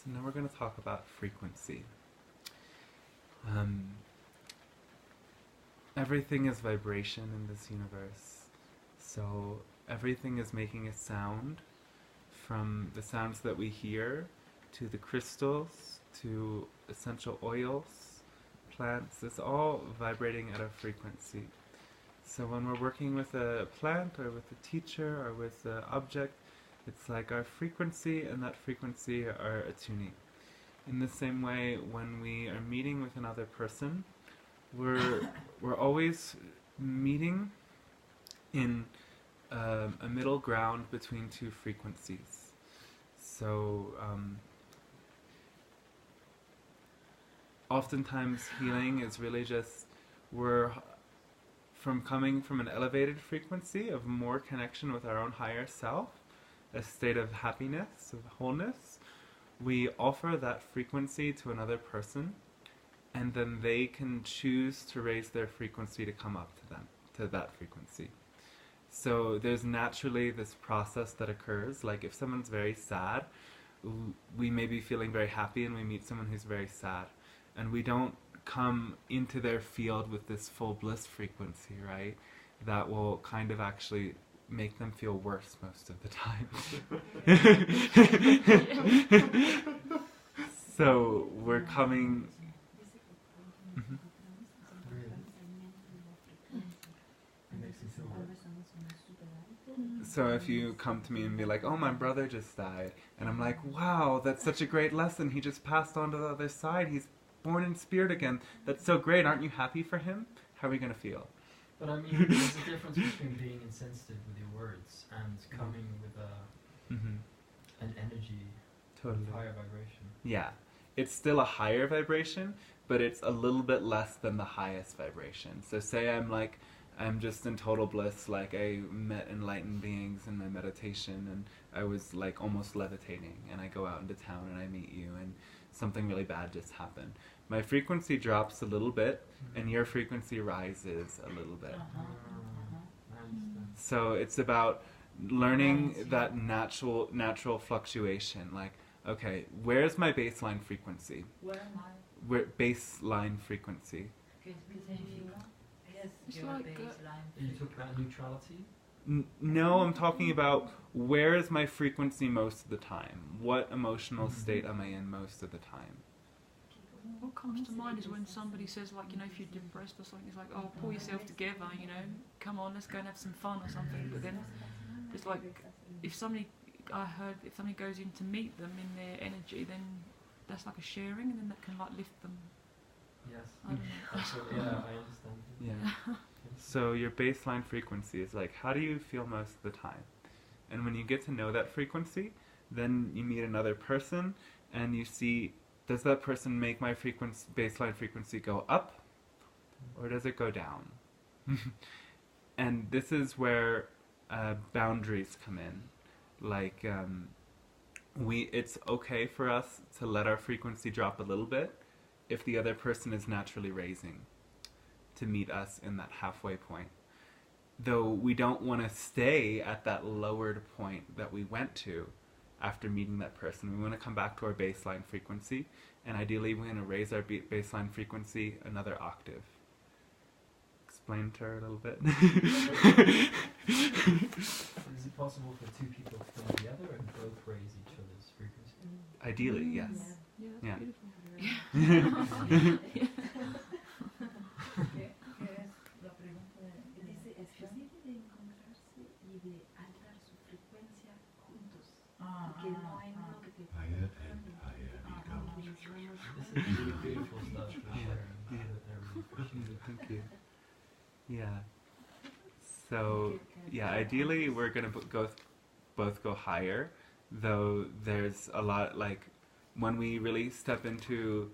So now we're going to talk about frequency. Everything is vibration in this universe. So everything is making a sound, from the sounds that we hear, to the crystals, to essential oils, plants. It's all vibrating at a frequency. So when we're working with a plant or with a teacher or with an object, it's like our frequency and that frequency are attuning. In the same way, when we are meeting with another person, we're always meeting in a middle ground between two frequencies. So oftentimes healing is really just we're coming from an elevated frequency of more connection with our own higher self, a state of happiness, of wholeness. We offer that frequency to another person, and then they can choose to raise their frequency to come up to that frequency. So there's naturally this process that occurs. Like if someone's very sad, we may be feeling very happy and we meet someone who's very sad. And we don't come into their field with this full bliss frequency, right? That will kind of actually make them feel worse most of the time. So we're coming... Mm-hmm. So if you come to me and be like, oh, my brother just died, and I'm like, wow, that's such a great lesson, he just passed on to the other side, he's born in spirit again, that's so great, aren't you happy for him? How are we going to feel? But I mean, there's a difference between being insensitive with your words and coming with an energy, totally. Higher vibration. Yeah, it's still a higher vibration, but it's a little bit less than the highest vibration. So say I'm just in total bliss, like I met enlightened beings in my meditation and I was like almost levitating, and I go out into town and I meet you and something really bad just happened. My frequency drops a little bit and your frequency rises a little bit. So it's about learning that natural fluctuation. Like, okay, where's my baseline frequency? Where baseline frequency? You talk about neutrality? No, I'm talking about where is my frequency most of the time? What emotional state am I in most of the time? What comes to mind is when somebody says, like, you know, if you're depressed or something, it's like, oh, pull yourself together, you know, come on, let's go and have some fun or something. But then it's like, if somebody goes in to meet them in their energy, then that's like a sharing, and then that can like lift them. Yes. I don't know. Absolutely. Yeah, I understand. Yeah. So your baseline frequency is like, how do you feel most of the time? And when you get to know that frequency, then you meet another person and you see, does that person make my baseline frequency go up, or does it go down? And this is where boundaries come in. Like, it's okay for us to let our frequency drop a little bit if the other person is naturally raising to meet us in that halfway point. Though we don't want to stay at that lowered point that we went to after meeting that person. We want to come back to our baseline frequency, and ideally we're going to raise our baseline frequency another octave. Explain to her a little bit. Is it possible for two people to come together and both raise each other's frequency? Ideally, yes. Yeah. This is really beautiful stuff. Thank you. Yeah. So, yeah, ideally we're going to both go higher, though there's a lot, like, when we really step into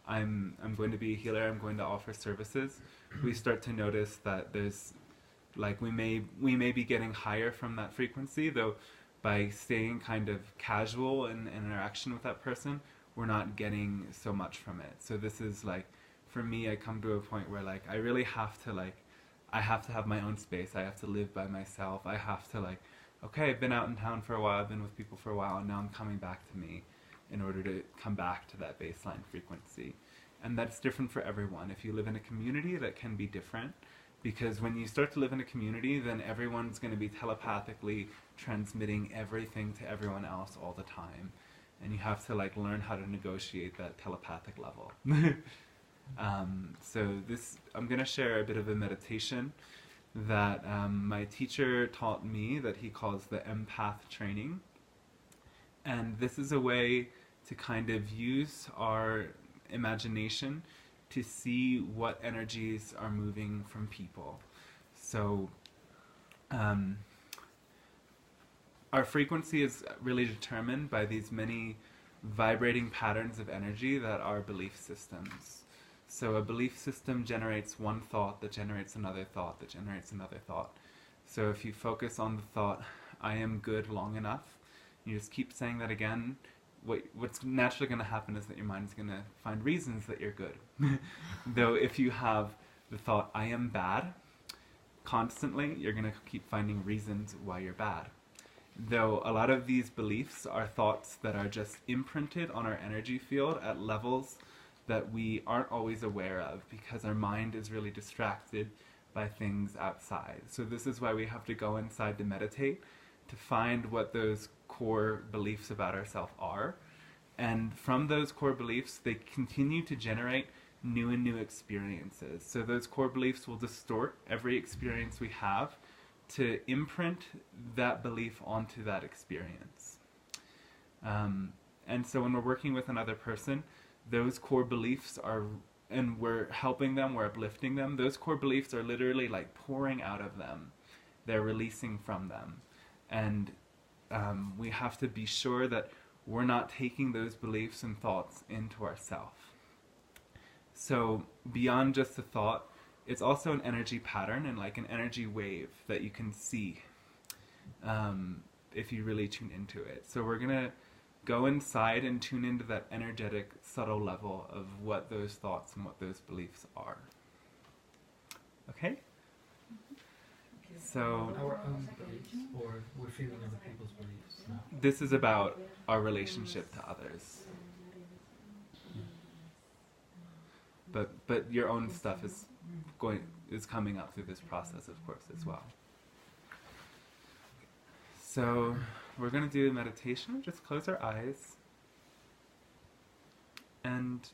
I'm going to be a healer, I'm going to offer services, we start to notice that there's, like, we may be getting higher from that frequency, though by staying kind of casual in interaction with that person, we're not getting so much from it. So this is like, for me, I come to a point where, like, I really have to, like, I have to have my own space, I have to live by myself, I have to, like, okay, I've been out in town for a while, I've been with people for a while, and now I'm coming back to me. in order to come back to that baseline frequency. And that's different for everyone. If you live in a community, that can be different, because when you start to live in a community, then everyone's going to be telepathically transmitting everything to everyone else all the time. And you have to like learn how to negotiate that telepathic level. So I'm going to share a bit of a meditation that my teacher taught me that he calls the Empath training. And this is a way to kind of use our imagination to see what energies are moving from people. So our frequency is really determined by these many vibrating patterns of energy that are belief systems. So a belief system generates one thought that generates another thought that generates another thought. So if you focus on the thought, I am good, long enough, you just keep saying that again, what's naturally going to happen is that your mind's going to find reasons that you're good. Though if you have the thought, I am bad, constantly, you're going to keep finding reasons why you're bad. Though a lot of these beliefs are thoughts that are just imprinted on our energy field at levels that we aren't always aware of, because our mind is really distracted by things outside. So this is why we have to go inside to meditate, to find what those core beliefs about ourselves are. And from those core beliefs, they continue to generate new and new experiences. So those core beliefs will distort every experience we have to imprint that belief onto that experience. And so when we're working with another person, those core beliefs are, and we're helping them, we're uplifting them, those core beliefs are literally like pouring out of them. They're releasing from them. And we have to be sure that we're not taking those beliefs and thoughts into ourself. So beyond just a thought, it's also an energy pattern and like an energy wave that you can see if you really tune into it. So we're going to go inside and tune into that energetic, subtle level of what those thoughts and what those beliefs are. Okay? So Our own beliefs, or we're feeling other people's beliefs now? This is about our relationship to others. But your own stuff is coming up through this process, of course, as well. So we're going to do a meditation. Just close our eyes. And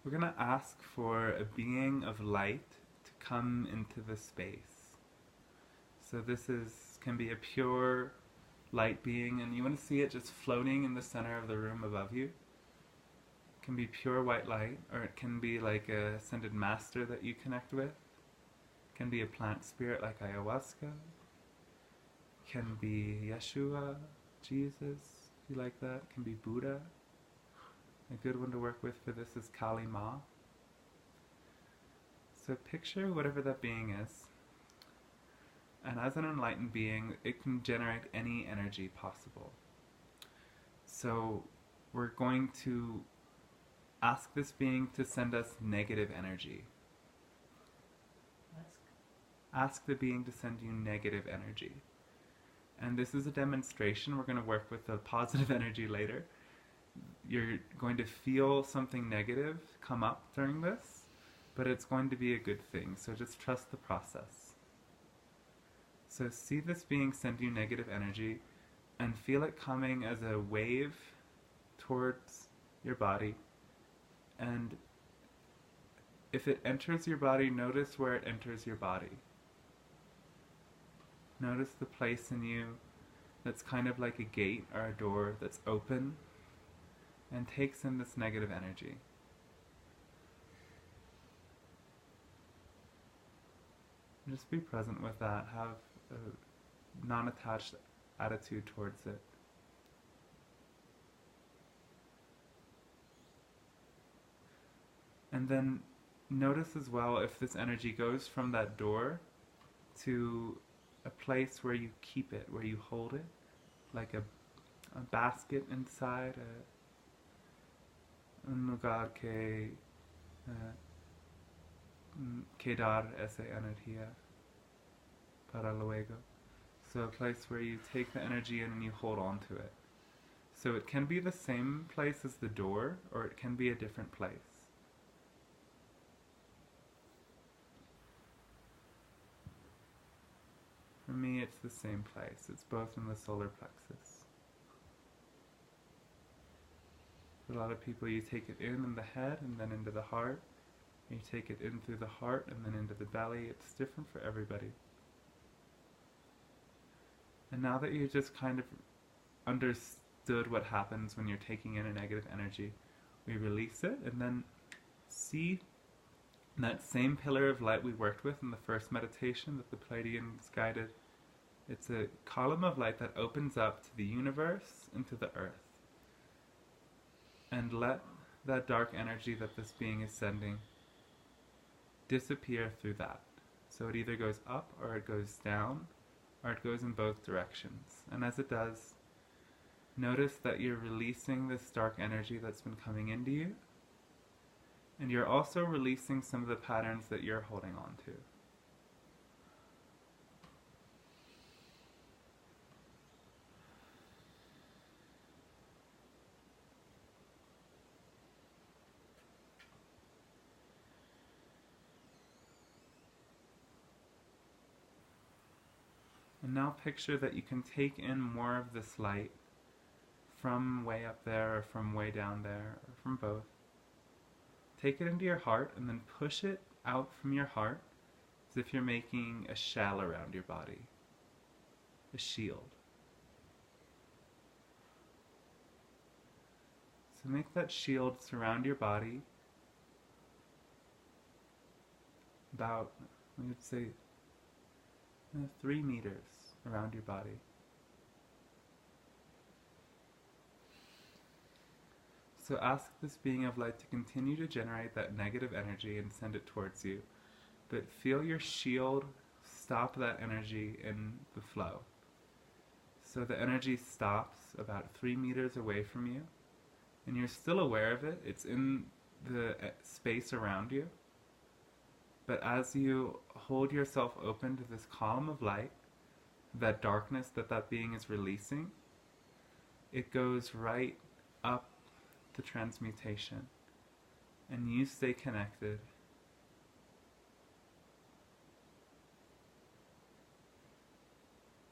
we're going to ask for a being of light to come into the space. So this can be a pure light being, and you want to see it just floating in the center of the room above you. It can be pure white light, or it can be like a ascended master that you connect with. It can be a plant spirit like ayahuasca. It can be Yeshua, Jesus, if you like that. It can be Buddha. A good one to work with for this is Kali Ma. So picture whatever that being is. And as an enlightened being, it can generate any energy possible. So we're going to ask this being to send us negative energy. Ask the being to send you negative energy. And this is a demonstration. We're going to work with the positive energy later. You're going to feel something negative come up during this, but it's going to be a good thing. So just trust the process. So see this being send you negative energy and feel it coming as a wave towards your body. And if it enters your body, notice where it enters your body. Notice the place in you that's kind of like a gate or a door that's open and takes in this negative energy. Just be present with that. Have a non-attached attitude towards it. And then notice as well if this energy goes from that door to a place where you keep it, where you hold it, like a basket inside, un lugar que dar esa energía para luego. So a place where you take the energy in and you hold on to it. So it can be the same place as the door, or it can be a different place. For me, it's the same place. It's both in the solar plexus. For a lot of people, you take it in the head and then into the heart. You take it in through the heart and then into the belly. It's different for everybody. And now that you just kind of understood what happens when you're taking in a negative energy, we release it and then see that same pillar of light we worked with in the first meditation that the Pleiadians guided. It's a column of light that opens up to the universe and to the earth. And let that dark energy that this being is sending disappear through that. So it either goes up or it goes down, or it goes in both directions. And as it does, notice that you're releasing this dark energy that's been coming into you, and you're also releasing some of the patterns that you're holding on to. And now picture that you can take in more of this light from way up there or from way down there or from both. Take it into your heart and then push it out from your heart as if you're making a shell around your body, a shield. So make that shield surround your body about, we would say, 3 meters around your body. So ask this being of light to continue to generate that negative energy and send it towards you. But feel your shield stop that energy in the flow. So the energy stops about 3 meters away from you, and you're still aware of it. It's in the space around you. But as you hold yourself open to this column of light, that darkness that being is releasing, it goes right up the transmutation, and you stay connected.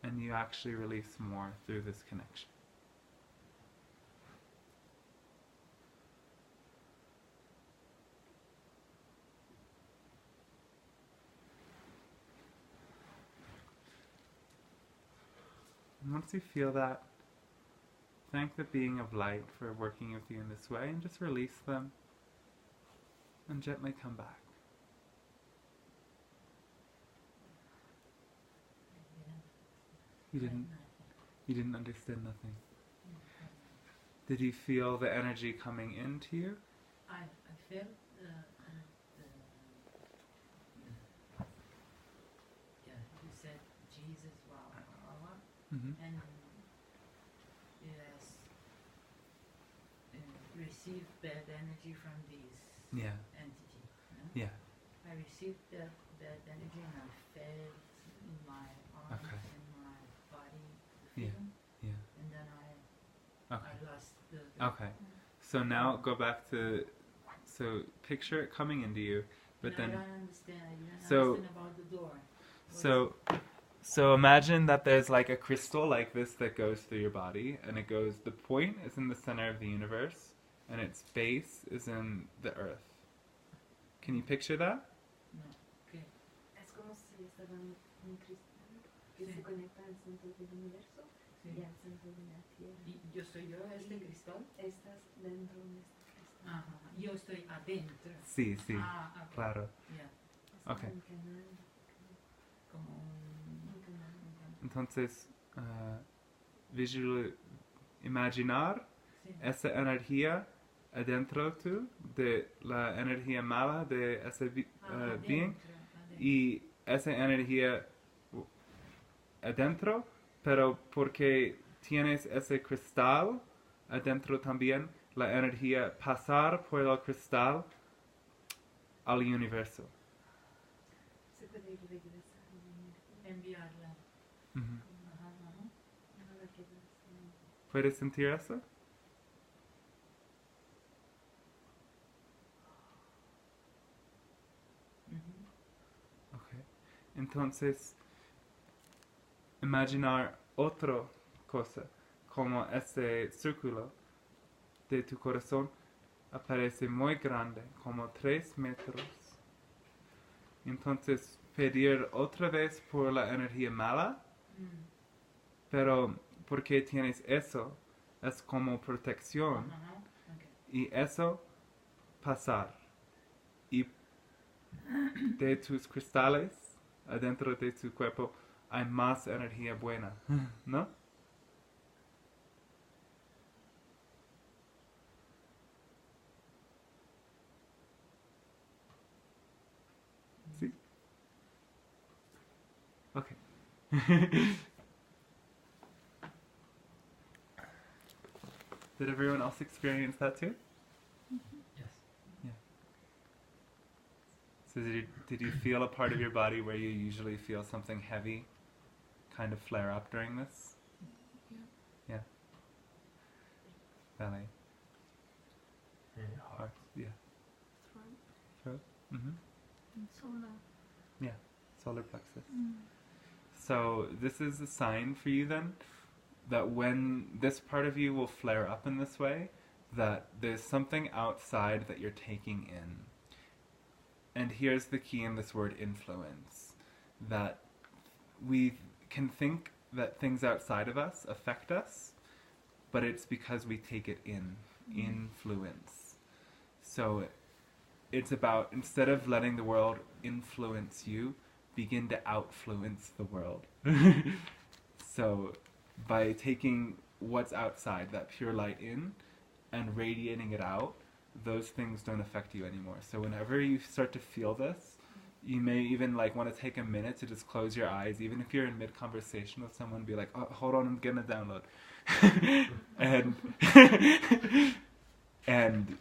And you actually release more through this connection. And once you feel that, thank the being of light for working with you in this way, and just release them and gently come back. You didn't understand nothing. Did you feel the energy coming into you? I felt you said Jesus, Mm-hmm. and yes, received bad energy from this entity. No? Yeah. I received that bad energy and I felt in my arms and my body the feeling. Yeah. And then I lost the Okay. So now go back to, so picture it coming into you, but and then I don't understand. I didn't understand about the door. So imagine that there's like a crystal like this that goes through your body, and it goes, the point is in the center of the universe, and its base is in the earth. Can you picture that? No. Okay. Es como si estaban un cristal que se conecta al centro del universo y al centro de la Tierra. ¿Y yo soy yo este cristal? Estás dentro de este cristal. Ajá. Yo estoy adentro. Sí, sí, okay. claro. Yeah. Es Okay. un canal. Como Un canal. Entonces, imaginar sí. esa energía adentro tú, de la energía mala de ese being, y esa energía adentro, pero porque tienes ese cristal adentro también, la energía pasar por el cristal al universo. Se puede regresar. Enviarla. Ujú. ¿Puedes sentir eso? Okay. Entonces, imaginar otra cosa, como ese círculo de tu corazón aparece muy grande, como 3 metros. Entonces, pedir otra vez por la energía mala, pero porque tienes eso, es como protección. Y eso, pasar. Y de tus cristales, adentro de tu cuerpo, hay más energía buena, ¿no? Sí. Okay. Did everyone else experience that too? Yes. Yeah. So did you feel a part of your body where you usually feel something heavy kind of flare up during this? Yeah. Belly. Heart. Yeah. Throat. Throat. Mm-hmm. And solar. Yeah. Solar plexus. So this is a sign for you then that when this part of you will flare up in this way, that there's something outside that you're taking in. And here's the key in this word influence, that we can think that things outside of us affect us, but it's because we take it in. Influence. So it's about, instead of letting the world influence you, begin to outfluence the world. So by taking what's outside, that pure light in, and radiating it out, those things don't affect you anymore. So whenever you start to feel this, you may even want to take a minute to just close your eyes, even if you're in mid-conversation with someone, be like, oh, hold on, I'm getting a download. and and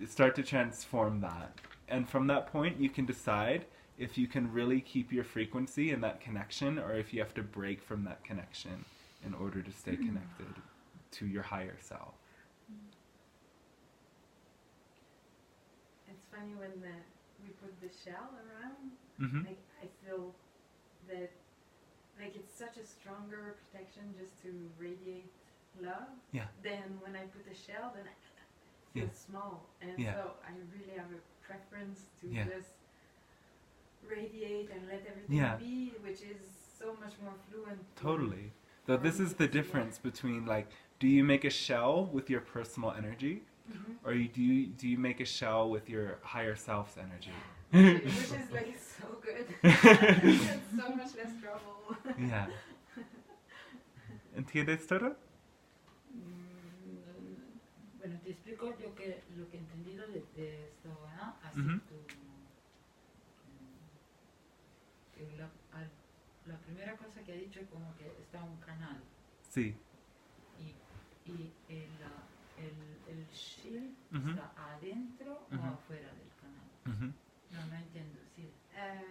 start to transform that. And from that point, you can decide if you can really keep your frequency in that connection, or if you have to break from that connection in order to stay connected to your higher self. It's funny when we put the shell around, Mm-hmm. I feel that it's such a stronger protection just to radiate love. Yeah. Than when I put a shell, then I feel small, and so I really have a preference to just radiate and let everything be, which is so much more fluent. Totally. Though this is the difference between do you make a shell with your personal energy, or do you make a shell with your higher self's energy? Which is so good. It's so much less trouble. Yeah. ¿Entiendes todo? Bueno, te explico lo que he entendido de esto, ¿no? Así la primera cosa que ha dicho es como que está un canal. Sí. Y el shield está adentro o afuera del canal. No entiendo. Sí.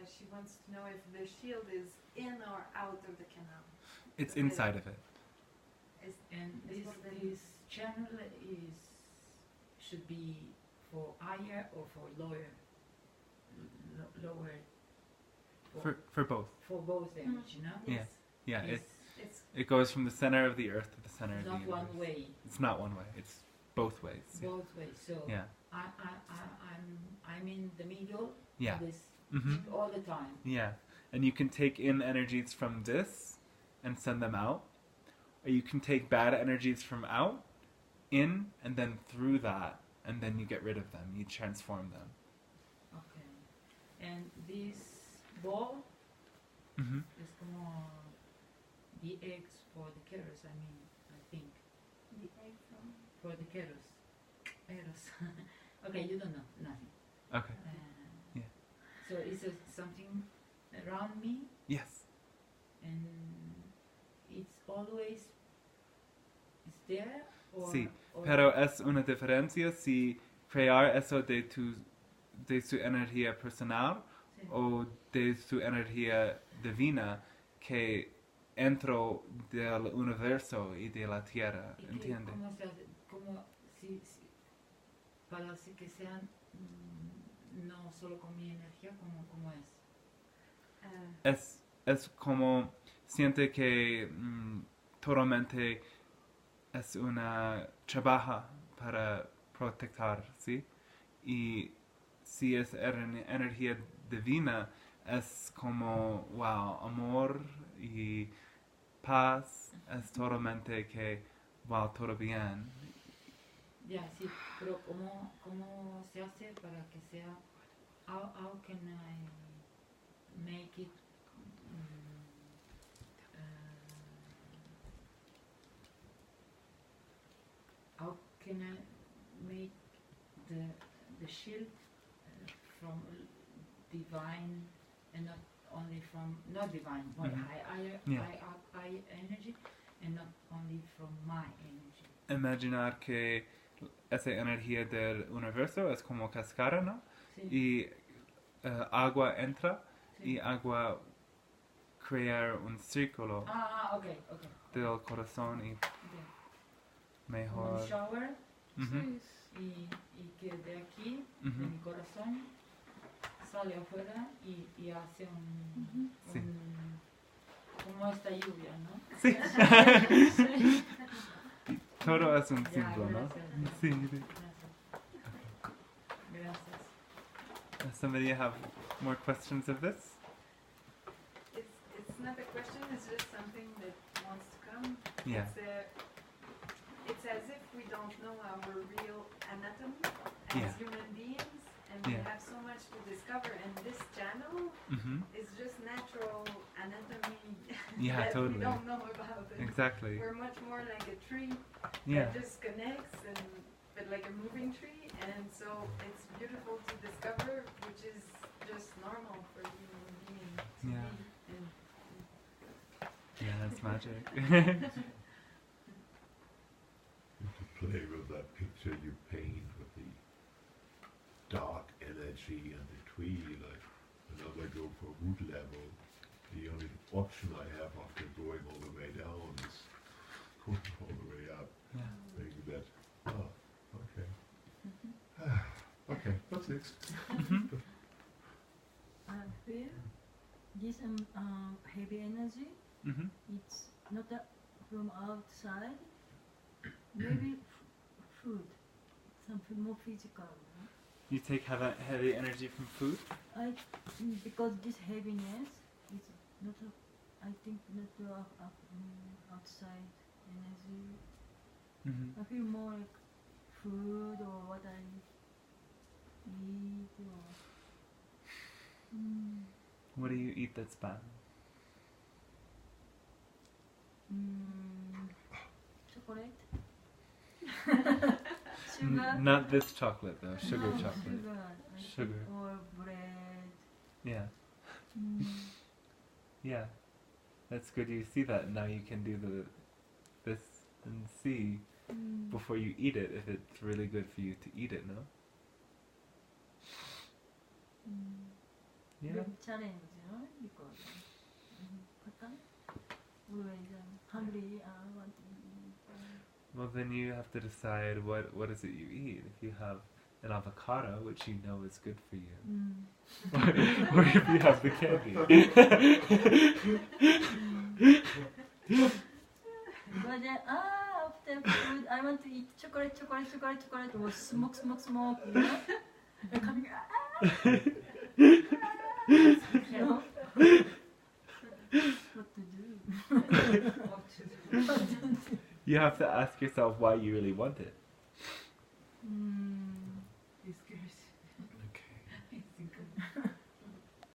She wants to know if the shield is in or out of the canal. It's inside of it. And this channel should be for higher or for lower. For both. For both energy, no? Yes. Yeah. It's it goes from the center of the earth to the center of the universe. Not one way. It's not one way. It's both ways. Both ways. So yeah. I'm in the middle. Yeah. Of this all the time. Yeah. And you can take in energies from this and send them out. Or you can take bad energies from out, in, and then through that, and then you get rid of them. You transform them. Okay. And this ball is como the eggs for the keros, I think. the egg from... For the keros. Eros. Okay, you don't know nothing. Okay. Yeah. So is it something around me? Yes. And it's always there? Or, Sí, or pero es una diferencia si crear eso de su energía personal sí. o de su energía divina, que dentro del universo y de la Tierra, ¿Y ¿entiende? cómo se hace? ¿Cómo, para así que sean no solo con mi energía, ¿cómo es? Es como siente que totalmente es una trabaja para proteger, ¿sí? Y si es energía divina, es como, wow, amor y paz, es totalmente que, wow, todo bien. Ya, sí, pero ¿cómo se hace para que sea, how can I make it, how can I make the shield from divine and not only from, not divine, but high energy and not only from my energy? Imaginar que esa energía del universo es como cascara, ¿no? Sí. Y agua entra Sí. y agua crear un círculo Okay. del corazón y mejor. Un shower Ujú, y que de aquí, ujú. de mi corazón, sale afuera y hace Sí. como esta lluvia, ¿no? Sí. Sí. Todo es un Ya, símbolo, ¿no? gracias. Sí. Gracias. Does somebody have more questions of this? It's not a question, it's just something that wants to come. Yeah. It's as if we don't know our real anatomy as Yeah. human beings, and we Yeah. have so much to discover, and this channel Mm-hmm. is just natural anatomy Yeah, that totally. we don't know about. And Exactly. we're much more like a tree Yeah. that just connects, but like a moving tree, and so it's beautiful to discover, which is just normal for human beings to Yeah. be. And Yeah, that's magic. To play with that picture you paint with the dark energy and the tree, like whenever I go for root level, the only option I have after going all the way down is going all the way up. Yeah. Maybe that. Oh, okay. Okay, that's it. Mm-hmm. I feel this heavy energy. Mm-hmm. It's not from outside. Maybe food, something more physical. No? You take heavy energy from food? Because this heaviness is not. I think not outside energy. Mm-hmm. I feel more like food or what I eat or. What do you eat that's bad? Chocolate. Sugar. Not this chocolate though, sugar No, chocolate. Sugar. Or bread. Yeah. Yeah. That's good you see that. Now you can do this and see before you eat it if it's really good for you to eat it, no? Yeah. Big challenge, you know, because always hungry. I want to eat. Well, then you have to decide what is it you eat. If you have an avocado, which you know is good for you, or if you have the candy. But then, after food, I want to eat chocolate, or smoke, you know? Coming, you know? What to do? You have to ask yourself why you really want it. It's